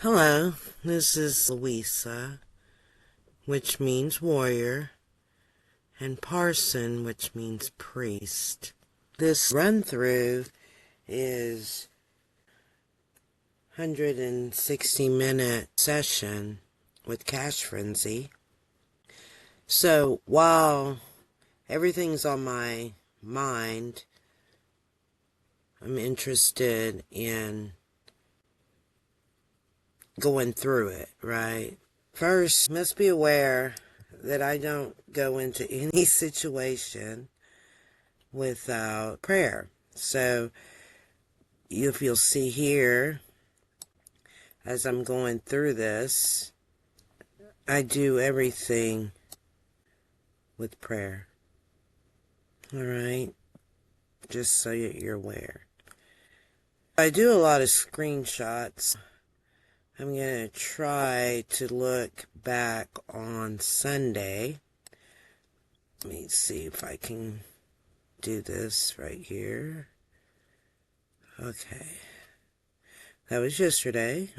Hello, this is Louisa, which means warrior, and parson, which means priest. This run-through is 160-minute session with Cash Frenzy. So while everything's on my mind, I'm interested in going through it, right? First, must be aware that I don't go into any situation without prayer. So, if you'll see here, as I'm going through this, I do everything with prayer. Alright? Just so you're aware. I do a lot of screenshots. I'm going to try to look back on Sunday. Let me see if I can do this right here. Okay. That was yesterday.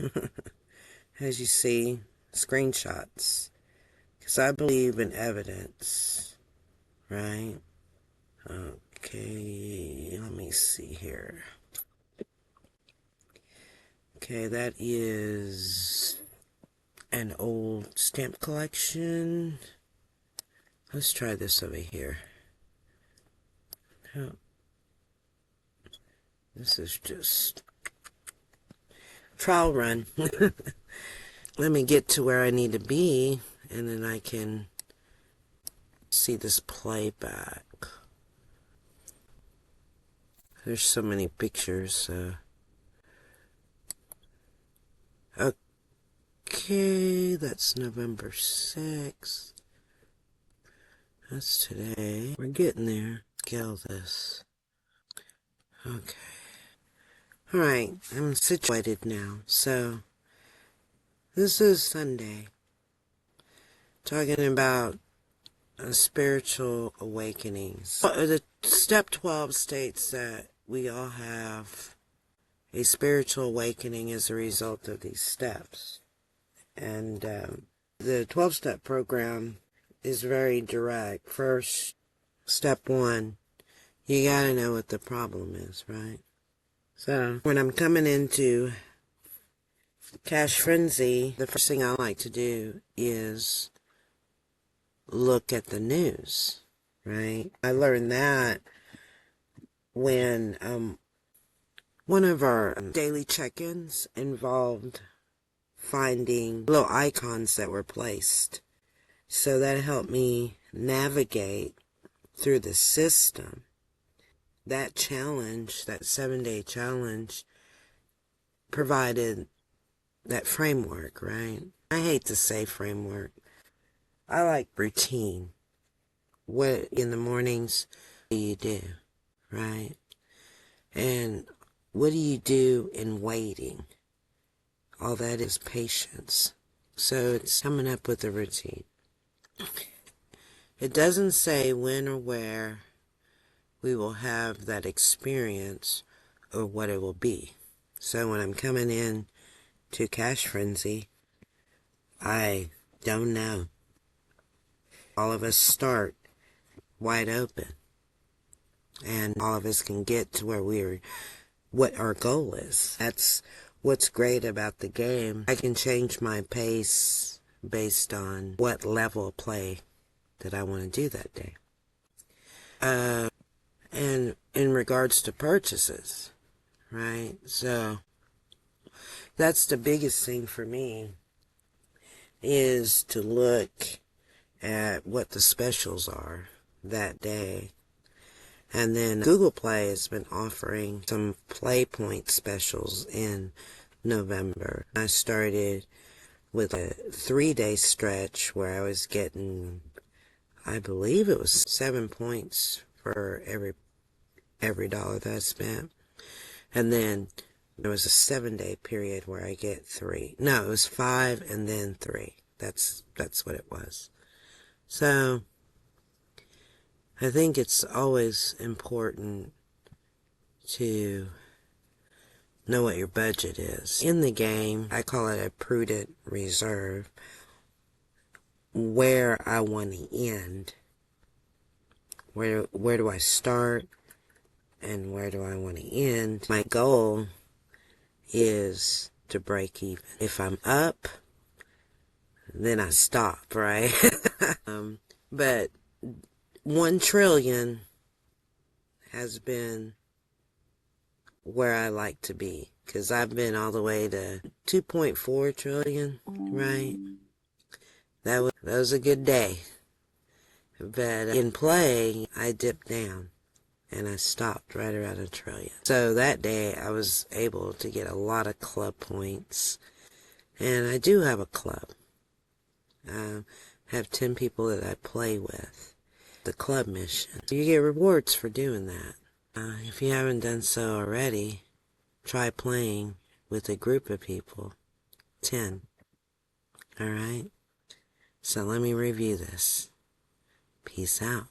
As you see, screenshots. Because I believe in evidence. Right? Okay, let me see here. Okay, that is an old stamp collection. Let's try this over here. Oh, this is just trial run. Let me get to where I need to be, and then I can see this playback. There's so many pictures. Okay, that's November 6th. That's today. We're getting there. Scale this. Okay. Alright, I'm situated now. So, this is Sunday. Talking about spiritual awakenings. The step 12 states that we all have a spiritual awakening as a result of these steps. And the 12-step program is very direct. First, step 1, you gotta know what the problem is, right? So, when I'm coming into Cash Frenzy, the first thing I like to do is look at the news, right? I learned that when one of our daily check-ins involved finding little icons that were placed. So that helped me navigate through the system. That challenge, that 7-day challenge, provided that framework, right? I hate to say framework. I like routine. What in the mornings do you do, right? And what do you do in waiting? All that is patience. So it's coming up with a routine. It doesn't say when or where we will have that experience or what it will be. So when I'm coming in to Cash Frenzy, I don't know. All of us start wide open. And all of us can get to where what our goal is. That's what's great about the game. I can change my pace based on what level of play that I want to do that day. And in regards to purchases, right? So that's the biggest thing for me, is to look at what the specials are that day. And then Google Play has been offering some play point specials in November. I started with a 3-day stretch where I was getting, I believe it was 7 points for every dollar that I spent. And then there was a 7-day period where I get 3. No, it was 5 and then 3. That's what it was. So I think it's always important to know what your budget is. In the game, I call it a prudent reserve, where I want to end. Where do I start and where do I want to end? My goal is to break even. If I'm up, then I stop, right? But 1 trillion has been where I like to be, because I've been all the way to 2.4 trillion, right? That was a good day. But in play, I dipped down and I stopped right around 1 trillion. So that day I was able to get a lot of club points, and I do have a club. I have 10 people that I play with. The club mission. You get rewards for doing that. If you haven't done so already, try playing with a group of people. 10. Alright? So let me review this. Peace out.